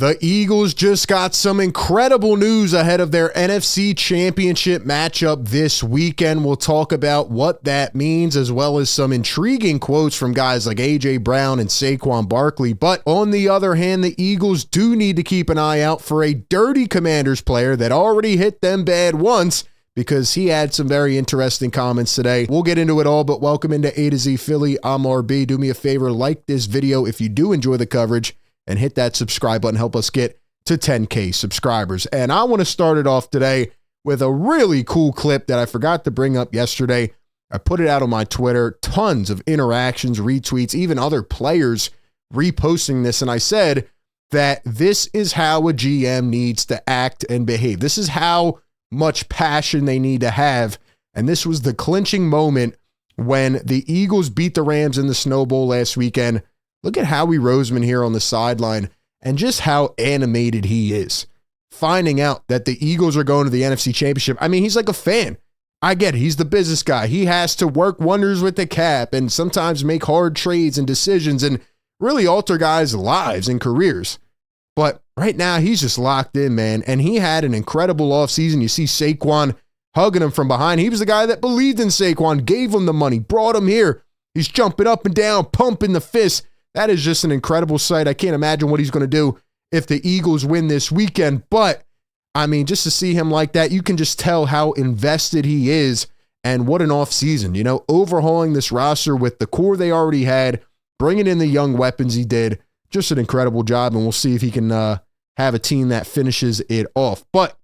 The Eagles just got some incredible news ahead of their NFC Championship matchup this weekend. We'll talk about what that means, as well as some intriguing quotes from guys like AJ Brown and Saquon Barkley. But on the other hand, the Eagles do need to keep an eye out for a dirty Commanders player that already hit them bad once, because he had some very interesting comments today. We'll get into it all, but welcome into A to Z Philly. I'm RB. Do me a favor, like this video if you do enjoy the coverage, and hit that subscribe button. Help us get to 10K subscribers. And I want to start it off today with a really cool clip that I forgot to bring up yesterday. I put it out on my Twitter. Tons of interactions, retweets, even other players reposting this. And I said that this is how a GM needs to act and behave. This is how much passion they need to have. And this was the clinching moment when the Eagles beat the Rams in the Snow Bowl last weekend. Look at Howie Roseman here on the sideline and just how animated he is. Finding out that the Eagles are going to the NFC Championship. I mean, he's like a fan. I get it. He's the business guy. He has to work wonders with the cap and sometimes make hard trades and decisions and really alter guys' lives and careers. But right now, he's just locked in, man. And he had an incredible offseason. You see Saquon hugging him from behind. He was the guy that believed in Saquon, gave him the money, brought him here. He's jumping up and down, pumping the fist. That is just an incredible sight. I can't imagine what he's going to do if the Eagles win this weekend. But, I mean, just to see him like that, you can just tell how invested he is and what an offseason. You know, overhauling this roster with the core they already had, bringing in the young weapons he did. Just an incredible job, and we'll see if he can have a team that finishes it off. But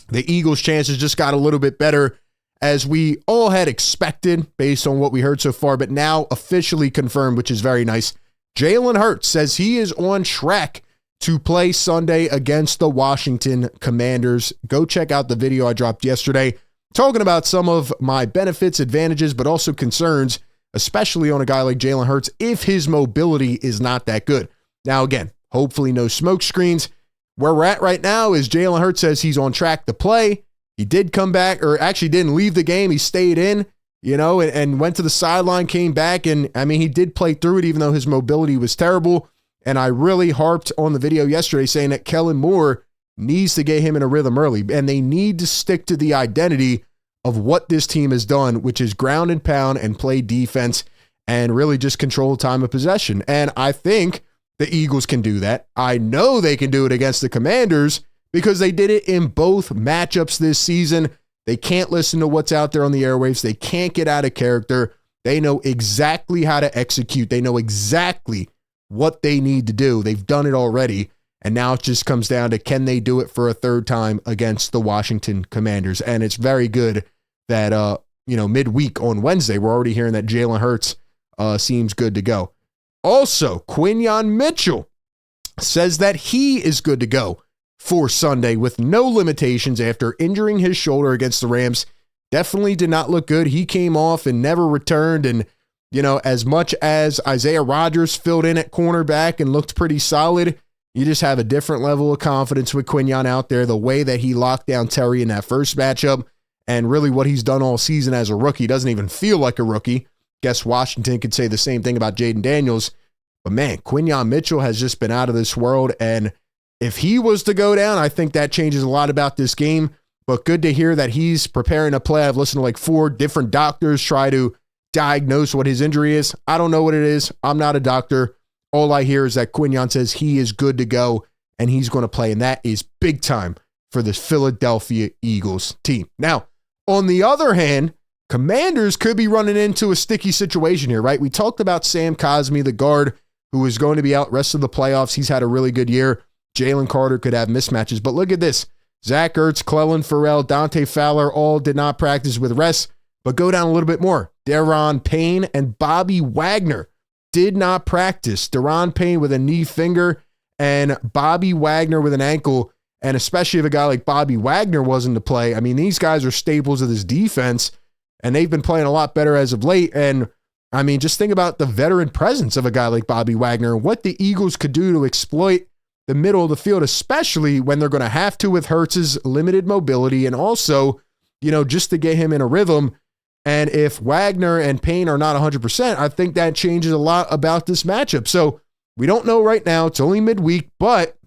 the Eagles' chances just got a little bit better, as we all had expected based on what we heard so far, but now officially confirmed, which is very nice. Jalen Hurts says he is on track to play Sunday against the Washington Commanders. Go check out the video I dropped yesterday talking about some of my benefits, advantages, but also concerns, especially on a guy like Jalen Hurts if his mobility is not that good. Now, again, hopefully no smoke screens. Where we're at right now is Jalen Hurts says he's on track to play. He did come back, or actually didn't leave the game. He stayed in. You know, and went to the sideline, came back, and I mean, he did play through it even though his mobility was terrible. And I really harped on the video yesterday saying that Kellen Moore needs to get him in a rhythm early, and they need to stick to the identity of what this team has done, which is ground and pound and play defense and really just control time of possession. And I think the Eagles can do that. I know they can do it against the Commanders because they did it in both matchups this season. They can't listen to what's out there on the airwaves. They can't get out of character. They know exactly how to execute. They know exactly what they need to do. They've done it already. And now it just comes down to, can they do it for a third time against the Washington Commanders? And it's very good that, midweek on Wednesday, we're already hearing that Jalen Hurts seems good to go. Also, Quinyon Mitchell says that he is good to go for Sunday with no limitations after injuring his shoulder against the Rams. Definitely did not look good. He came off and never returned. And, you know, as much as Isaiah Rodgers filled in at cornerback and looked pretty solid, you just have a different level of confidence with Quinyon out there. The way that he locked down Terry in that first matchup, and really what he's done all season as a rookie, doesn't even feel like a rookie. Guess Washington could say the same thing about Jaden Daniels. But man, Quinyon Mitchell has just been out of this world, and if he was to go down, I think that changes a lot about this game. But good to hear that he's preparing to play. I've listened to like 4 different doctors try to diagnose what his injury is. I don't know what it is. I'm not a doctor. All I hear is that Quinyon says he is good to go and he's going to play. And that is big time for this Philadelphia Eagles team. Now, on the other hand, Commanders could be running into a sticky situation here, right? We talked about Sam Cosmi, the guard, who is going to be out rest of the playoffs. He's had a really good year. Jalen Carter could have mismatches, but look at this. Zach Ertz, Clelin Ferrell, Dante Fowler all did not practice with rest, but go down a little bit more. Deron Payne and Bobby Wagner did not practice. Deron Payne with a knee finger and Bobby Wagner with an ankle, and especially if a guy like Bobby Wagner wasn't to play. I mean, these guys are staples of this defense, and they've been playing a lot better as of late, and I mean, just think about the veteran presence of a guy like Bobby Wagner and what the Eagles could do to exploit the middle of the field, especially when they're going to have to with Hurts's limited mobility and also, you know, just to get him in a rhythm. And if Wagner and Payne are not 100%, I think that changes a lot about this matchup. So we don't know right now. It's only midweek, but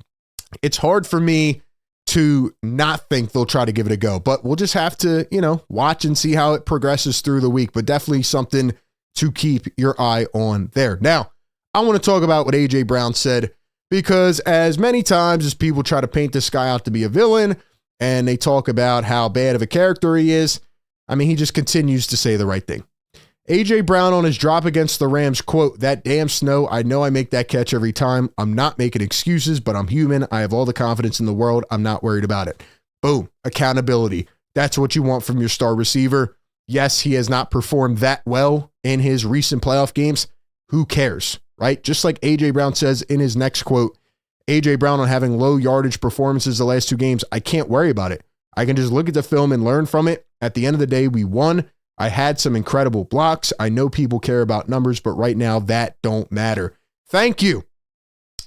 it's hard for me to not think they'll try to give it a go, but we'll just have to, watch and see how it progresses through the week, but definitely something to keep your eye on there. Now, I want to talk about what AJ Brown said, because as many times as people try to paint this guy out to be a villain and they talk about how bad of a character he is, he just continues to say the right thing. AJ Brown on his drop against the Rams, quote, "That damn snow, I know I make that catch every time. I'm not making excuses, but I'm human. I have all the confidence in the world. I'm not worried about it." Boom. Accountability. That's what you want from your star receiver. Yes, he has not performed that well in his recent playoff games. Who cares, right? Just like AJ Brown says in his next quote, AJ Brown on having low yardage performances the last 2 games, I can't worry about it. I can just look at the film and learn from it. At the end of the day, we won. I had some incredible blocks. I know people care about numbers, but right now that don't matter. Thank you.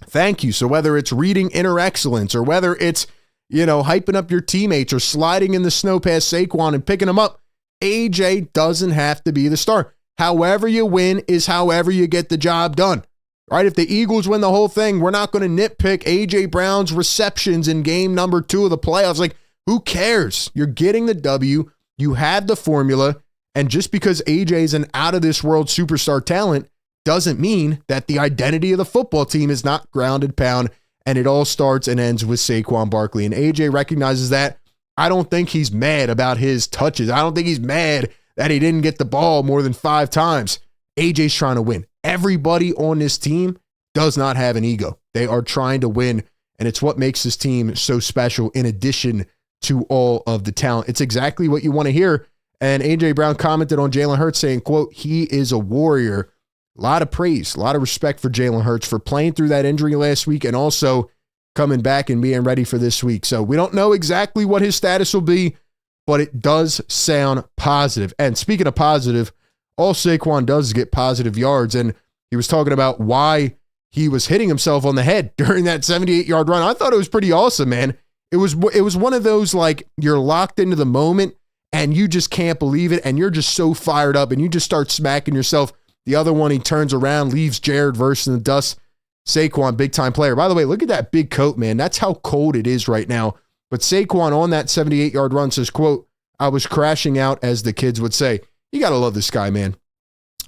Thank you. So whether it's reading inner excellence or whether it's, hyping up your teammates or sliding in the snow past Saquon and picking them up, AJ doesn't have to be the star. However you win is however you get the job done, right? If the Eagles win the whole thing, we're not going to nitpick AJ Brown's receptions in game number 2 of the playoffs. Like, who cares? You're getting the W. You have the formula. And just because AJ is an out-of-this-world superstar talent doesn't mean that the identity of the football team is not grounded pound, and it all starts and ends with Saquon Barkley. And AJ recognizes that. I don't think he's mad about his touches. I don't think he's mad that he didn't get the ball more than 5 times. AJ's trying to win. Everybody on this team does not have an ego. They are trying to win, and it's what makes this team so special in addition to all of the talent. It's exactly what you want to hear. And AJ Brown commented on Jalen Hurts saying, quote, "He is a warrior." A lot of praise, a lot of respect for Jalen Hurts for playing through that injury last week and also coming back and being ready for this week. So we don't know exactly what his status will be, but it does sound positive. And speaking of positive, all Saquon does is get positive yards. And he was talking about why he was hitting himself on the head during that 78-yard run. I thought it was pretty awesome, man. It was one of those, like, you're locked into the moment and you just can't believe it, and you're just so fired up, and you just start smacking yourself. The other one, he turns around, leaves Jared Verse in the dust. Saquon, big-time player. By the way, look at that big coat, man. That's how cold it is right now. But Saquon on that 78-yard run says, quote, "I was crashing out," as the kids would say. You got to love this guy, man.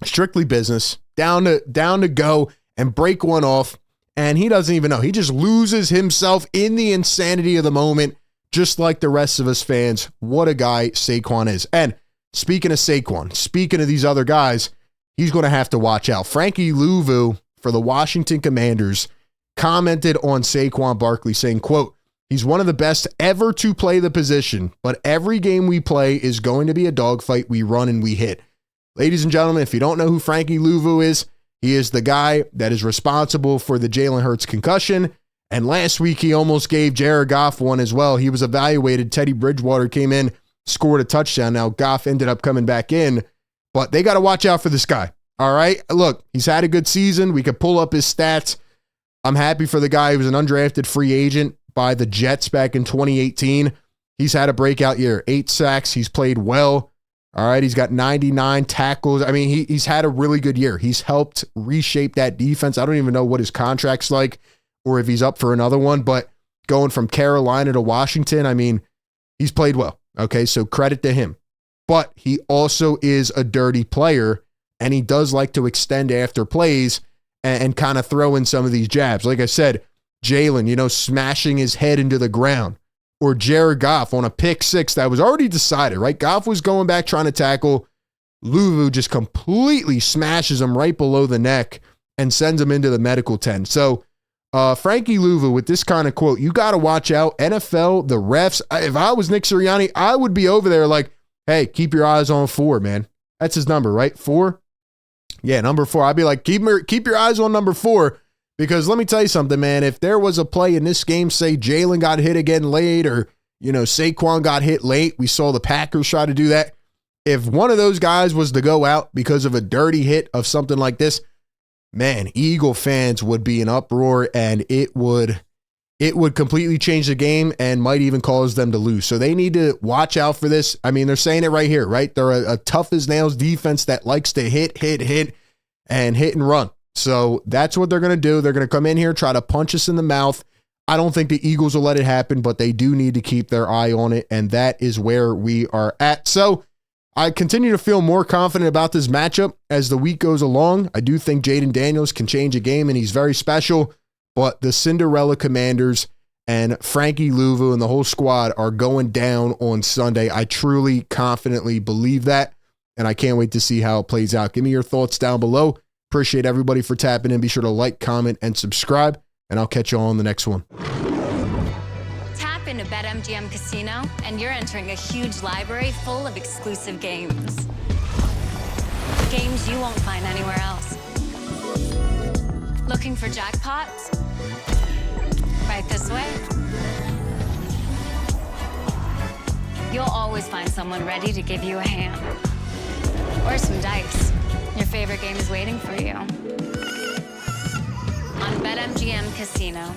Strictly business, down to go and break one off, and he doesn't even know. He just loses himself in the insanity of the moment, just like the rest of us fans. What a guy Saquon is. And speaking of Saquon, speaking of these other guys, he's going to have to watch out. Frankie Luvu for the Washington Commanders commented on Saquon Barkley saying, quote, "He's one of the best ever to play the position, but every game we play is going to be a dogfight. We run and we hit." Ladies and gentlemen, if you don't know who Frankie Luvu is, he is the guy that is responsible for the Jalen Hurts concussion. And last week, he almost gave Jared Goff one as well. He was evaluated. Teddy Bridgewater came in, scored a touchdown. Now, Goff ended up coming back in, but they got to watch out for this guy. All right? Look, he's had a good season. We could pull up his stats. I'm happy for the guy who was an undrafted free agent by the Jets back in 2018. He's had a breakout year. 8 sacks. He's played well. All right? He's got 99 tackles. I mean, he's had a really good year. He's helped reshape that defense. I don't even know what his contract's like, or if he's up for another one, but going from Carolina to Washington, I mean, he's played well. Okay, so credit to him. But he also is a dirty player, and he does like to extend after plays and kind of throw in some of these jabs. Like I said, Jalen, smashing his head into the ground, or Jared Goff on a pick 6 that was already decided, right? Goff was going back trying to tackle. Luvu just completely smashes him right below the neck and sends him into the medical tent. So, Frankie Luvu with this kind of quote, you got to watch out. NFL, the refs. If I was Nick Sirianni, I would be over there like, hey, keep your eyes on 4, man. That's his number, right? 4? Yeah, number 4. I'd be like, keep your eyes on number 4, because let me tell you something, man. If there was a play in this game, say Jalen got hit again late, or, Saquon got hit late. We saw the Packers try to do that. If one of those guys was to go out because of a dirty hit of something like this, man, Eagle fans would be in uproar, and it would completely change the game and might even cause them to lose. So they need to watch out for this. I mean, they're saying it right here, right? They're a tough as nails defense that likes to hit, and run. So that's what they're going to do. They're going to come in here, try to punch us in the mouth. I don't think the Eagles will let it happen, but they do need to keep their eye on it, and that is where we are at. So I continue to feel more confident about this matchup as the week goes along. I do think Jaden Daniels can change a game, and he's very special, but the Cinderella Commanders and Frankie Luvu and the whole squad are going down on Sunday. I truly, confidently believe that, and I can't wait to see how it plays out. Give me your thoughts down below. Appreciate everybody for tapping in. Be sure to like, comment, and subscribe, and I'll catch you all on the next one. Tap into BetMGM Casino, and you're entering a huge library full of exclusive games. Games you won't find anywhere else. Looking for jackpots? Right this way. You'll always find someone ready to give you a hand. Or some dice. Your favorite game is waiting for you. On BetMGM Casino.